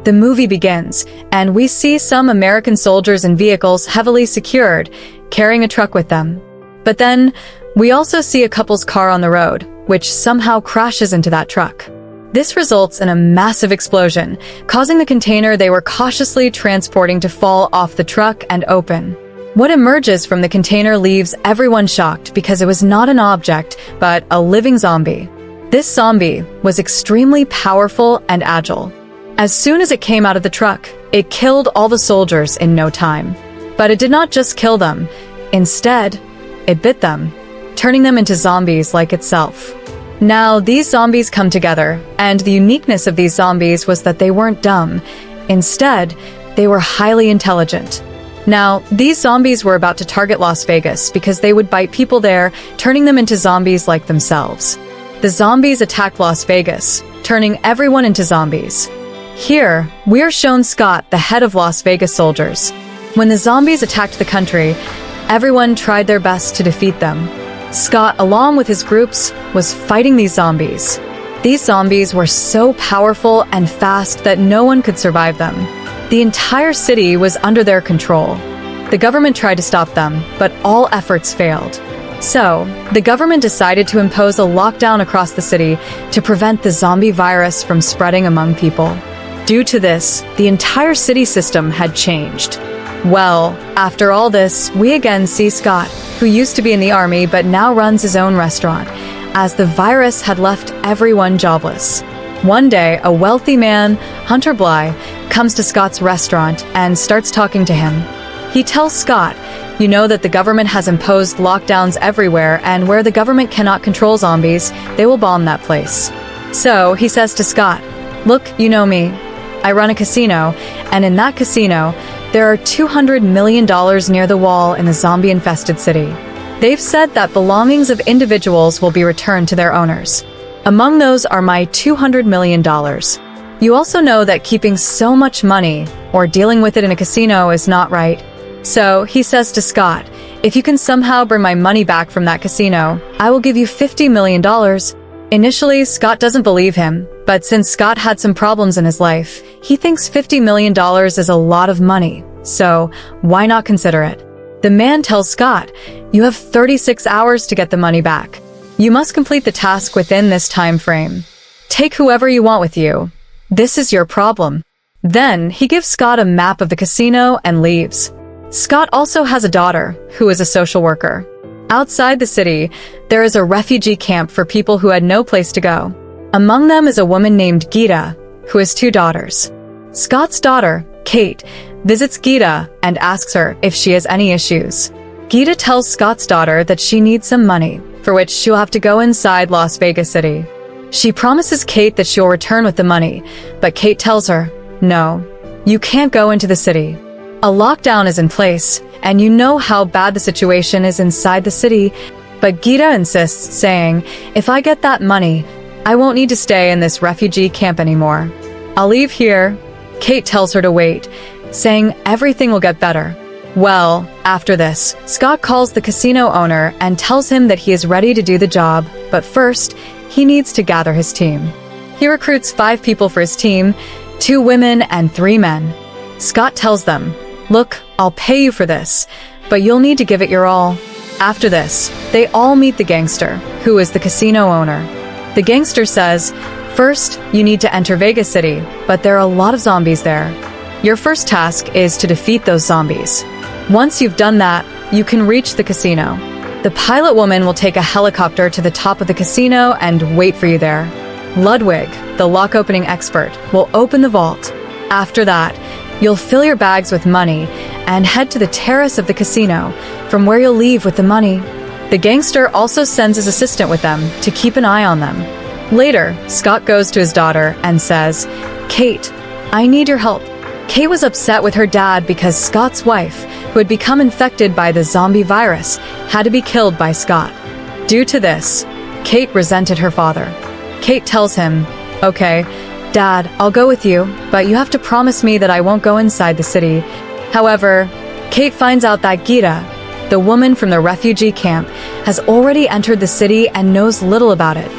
the movie begins, and we see some American soldiers in vehicles heavily secured, carrying a truck with them. But then, we also see a couple's car on the road, which somehow crashes into that truck. This results in a massive explosion, causing the container they were cautiously transporting to fall off the truck and open. What emerges from the container leaves everyone shocked because it was not an object, but a living zombie. This zombie was extremely powerful and agile. As soon as it came out of the truck, it killed all the soldiers in no time. But it did not just kill them. Instead, it bit them, turning them into zombies like itself. Now, these zombies come together, and the uniqueness of these zombies was that they weren't dumb. Instead, they were highly intelligent. Now, these zombies were about to target Las Vegas because they would bite people there, turning them into zombies like themselves. The zombies attacked Las Vegas, turning everyone into zombies. Here, we are shown Scott, the head of Las Vegas soldiers. When the zombies attacked the country, everyone tried their best to defeat them. Scott, along with his groups, was fighting these zombies. These zombies were so powerful and fast that no one could survive them. The entire city was under their control. The government tried to stop them, but all efforts failed. So, the government decided to impose a lockdown across the city to prevent the zombie virus from spreading among people. Due to this, the entire city system had changed. Well, after all this, we again see Scott, who used to be in the army but now runs his own restaurant, as the virus had left everyone jobless. One day, a wealthy man, Hunter Bly, comes to Scott's restaurant and starts talking to him. He tells Scott, "You know that the government has imposed lockdowns everywhere, and where the government cannot control zombies, they will bomb that place." So, he says to Scott, "Look, you know me. I run a casino, and in that casino, there are $200 million near the wall in the zombie-infested city. They've said that belongings of individuals will be returned to their owners. Among those are my $200 million. You also know that keeping so much money or dealing with it in a casino is not right." So he says to Scott, "If you can somehow bring my money back from that casino, I will give you $50 million. Initially, Scott doesn't believe him, but since Scott had some problems in his life, he thinks $50 million is a lot of money, so why not consider it? The man tells Scott, "You have 36 hours to get the money back. You must complete the task within this time frame. Take whoever you want with you. This is your problem." Then he gives Scott a map of the casino and leaves. Scott also has a daughter, who is a social worker. Outside the city, there is a refugee camp for people who had no place to go. Among them is a woman named Gita, who has 2 daughters. Scott's daughter, Kate, visits Gita and asks her if she has any issues. Gita tells Scott's daughter that she needs some money, for which she'll have to go inside Las Vegas City. She promises Kate that she'll return with the money, but Kate tells her, "No, you can't go into the city. A lockdown is in place, and you know how bad the situation is inside the city." But Gita insists, saying, "If I get that money, I won't need to stay in this refugee camp anymore. I'll leave here." Kate tells her to wait, saying everything will get better. Well, after this, Scott calls the casino owner and tells him that he is ready to do the job, but first, he needs to gather his team. He recruits 5 people for his team, 2 women and 3 men. Scott tells them, "Look, I'll pay you for this, but you'll need to give it your all." After this, they all meet the gangster, who is the casino owner. The gangster says, "First, you need to enter Vegas City, but there are a lot of zombies there. Your first task is to defeat those zombies. Once you've done that, you can reach the casino. The pilot woman will take a helicopter to the top of the casino and wait for you there. Ludwig, the lock-opening expert, will open the vault. After that, you'll fill your bags with money and head to the terrace of the casino, from where you'll leave with the money." The gangster also sends his assistant with them to keep an eye on them. Later, Scott goes to his daughter and says, "Kate, I need your help." Kate was upset with her dad because Scott's wife, who had become infected by the zombie virus, had to be killed by Scott. Due to this, Kate resented her father. Kate tells him, "Okay, Dad, I'll go with you, but you have to promise me that I won't go inside the city." However, Kate finds out that Gita, the woman from the refugee camp, has already entered the city and knows little about it,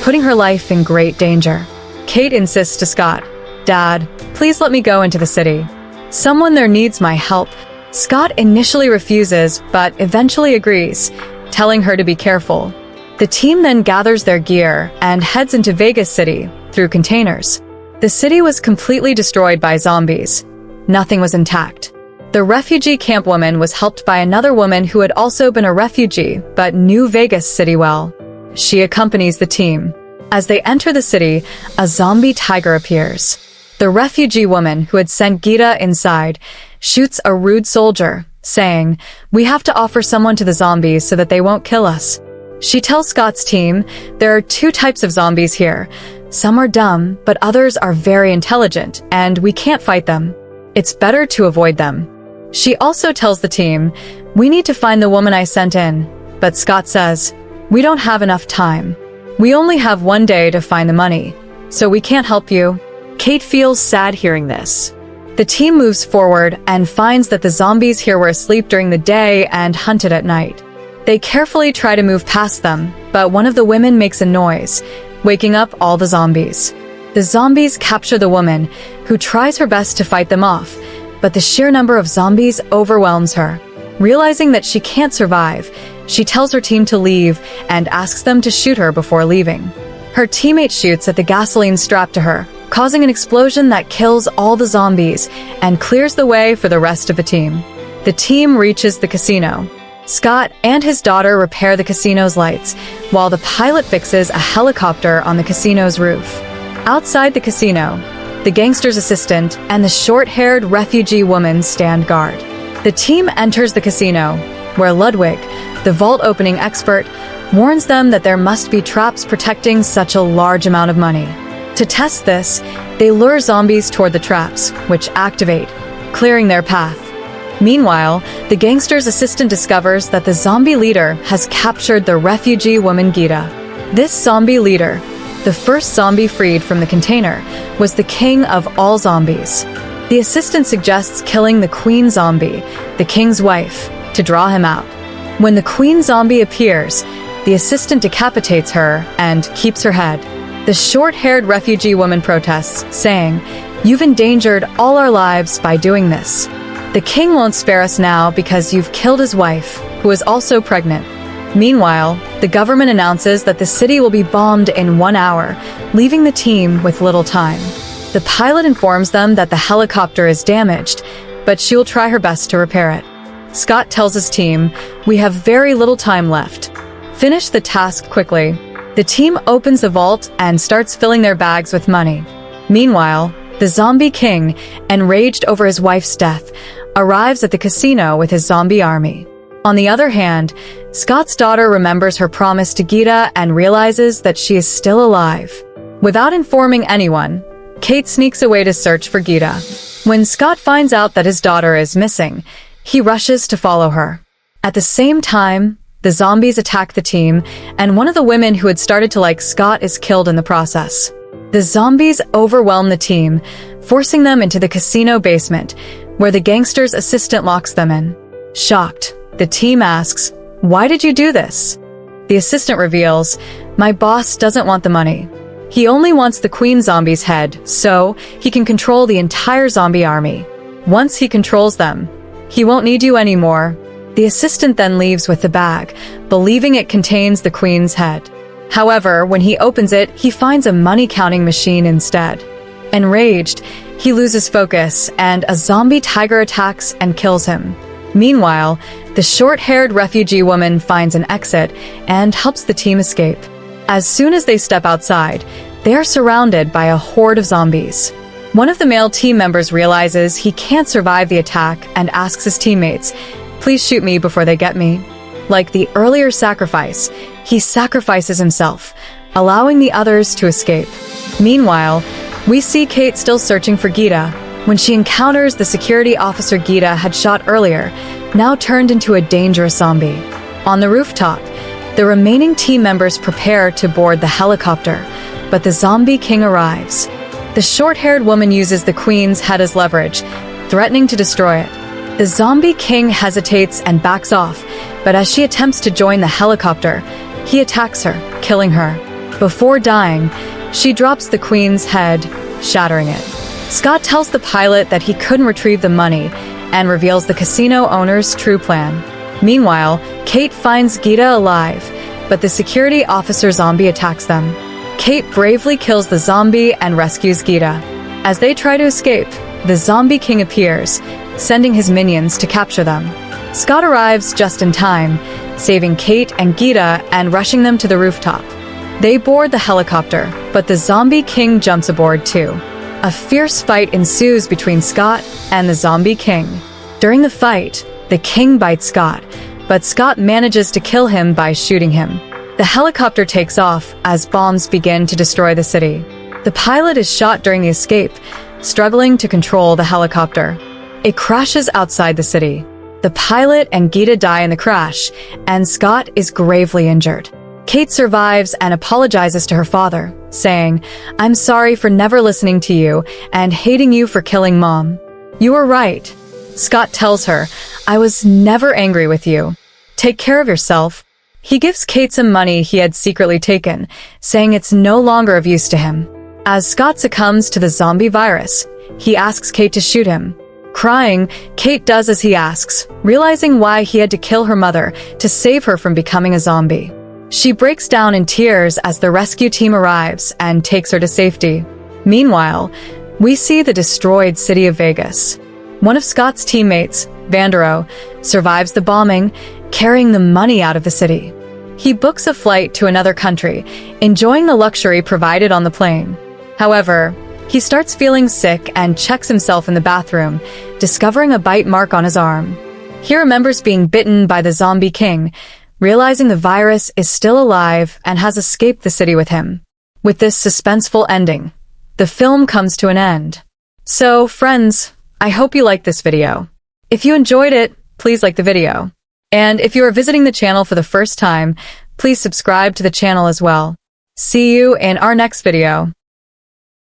putting her life in great danger. Kate insists to Scott, "Dad, please let me go into the city. Someone there needs my help." Scott initially refuses, but eventually agrees, telling her to be careful. The team then gathers their gear and heads into Vegas City through containers. The city was completely destroyed by zombies. Nothing was intact. The refugee camp woman was helped by another woman who had also been a refugee but knew Vegas City well. She accompanies the team. As they enter the city, a zombie tiger appears. The refugee woman who had sent Gita inside shoots a rude soldier, saying, "We have to offer someone to the zombies so that they won't kill us." She tells Scott's team, "There are two types of zombies here. Some are dumb, but others are very intelligent, and we can't fight them. It's better to avoid them." She also tells the team, "We need to find the woman I sent in," but Scott says, "We don't have enough time. We only have 1 day to find the money, so we can't help you." Kate feels sad hearing this. The team moves forward and finds that the zombies here were asleep during the day and hunted at night. They carefully try to move past them, but one of the women makes a noise, waking up all the zombies. The zombies capture the woman, who tries her best to fight them off, but the sheer number of zombies overwhelms her. Realizing that she can't survive, she tells her team to leave and asks them to shoot her before leaving. Her teammate shoots at the gasoline strapped to her, causing an explosion that kills all the zombies and clears the way for the rest of the team. The team reaches the casino. Scott and his daughter repair the casino's lights, while the pilot fixes a helicopter on the casino's roof. Outside the casino, the gangster's assistant and the short-haired refugee woman stand guard. The team enters the casino, where Ludwig, the vault-opening expert, warns them that there must be traps protecting such a large amount of money. To test this, they lure zombies toward the traps, which activate, clearing their path. Meanwhile, the gangster's assistant discovers that the zombie leader has captured the refugee woman Gita. This zombie leader, the first zombie freed from the container, was the king of all zombies. The assistant suggests killing the queen zombie, the king's wife, to draw him out. When the queen zombie appears, the assistant decapitates her and keeps her head. The short-haired refugee woman protests, saying, "You've endangered all our lives by doing this. The king won't spare us now because you've killed his wife, who is also pregnant." Meanwhile, the government announces that the city will be bombed in 1 hour, leaving the team with little time. The pilot informs them that the helicopter is damaged, but she will try her best to repair it. Scott tells his team, "We have very little time left. Finish the task quickly." The team opens the vault and starts filling their bags with money. Meanwhile, the zombie king, enraged over his wife's death, arrives at the casino with his zombie army. On the other hand, Scott's daughter remembers her promise to Gita and realizes that she is still alive. Without informing anyone, Kate sneaks away to search for Gita. When Scott finds out that his daughter is missing, he rushes to follow her. At the same time, the zombies attack the team, and one of the women who had started to like Scott is killed in the process. The zombies overwhelm the team, forcing them into the casino basement, where the gangster's assistant locks them in. Shocked, the team asks, "Why did you do this?" The assistant reveals, "My boss doesn't want the money. He only wants the queen zombie's head, so he can control the entire zombie army. Once he controls them, he won't need you anymore." The assistant then leaves with the bag, believing it contains the queen's head. However, when he opens it, he finds a money-counting machine instead. Enraged, he loses focus, and a zombie tiger attacks and kills him. Meanwhile, the short-haired refugee woman finds an exit and helps the team escape. As soon as they step outside, they are surrounded by a horde of zombies. One of the male team members realizes he can't survive the attack and asks his teammates, "Please shoot me before they get me." Like the earlier sacrifice, he sacrifices himself, allowing the others to escape. Meanwhile, we see Kate still searching for Gita when she encounters the security officer Gita had shot earlier, now turned into a dangerous zombie. On the rooftop, the remaining team members prepare to board the helicopter, but the zombie king arrives. The short-haired woman uses the queen's head as leverage, threatening to destroy it. The zombie king hesitates and backs off, but as she attempts to join the helicopter, he attacks her, killing her. Before dying, she drops the queen's head, shattering it. Scott tells the pilot that he couldn't retrieve the money and reveals the casino owner's true plan. Meanwhile, Kate finds Gita alive, but the security officer zombie attacks them. Kate bravely kills the zombie and rescues Gita. As they try to escape, the zombie king appears, sending his minions to capture them. Scott arrives just in time, saving Kate and Gita and rushing them to the rooftop. They board the helicopter, but the zombie king jumps aboard too. A fierce fight ensues between Scott and the zombie king. During the fight, the king bites Scott, but Scott manages to kill him by shooting him. The helicopter takes off as bombs begin to destroy the city. The pilot is shot during the escape, struggling to control the helicopter. It crashes outside the city. The pilot and Gita die in the crash, and Scott is gravely injured. Kate survives and apologizes to her father, saying, "I'm sorry for never listening to you and hating you for killing Mom. You were right." Scott tells her, "I was never angry with you. Take care of yourself." He gives Kate some money he had secretly taken, saying it's no longer of use to him. As Scott succumbs to the zombie virus, he asks Kate to shoot him. Crying, Kate does as he asks, realizing why he had to kill her mother to save her from becoming a zombie. She breaks down in tears as the rescue team arrives and takes her to safety. Meanwhile, we see the destroyed city of Vegas. One of Scott's teammates, Vandero, survives the bombing, carrying the money out of the city. He books a flight to another country, enjoying the luxury provided on the plane. However, he starts feeling sick and checks himself in the bathroom, discovering a bite mark on his arm. He remembers being bitten by the zombie king, realizing the virus is still alive and has escaped the city with him. With this suspenseful ending, the film comes to an end. So, friends, I hope you liked this video. If you enjoyed it, please like the video. And if you are visiting the channel for the first time, please subscribe to the channel as well. See you in our next video.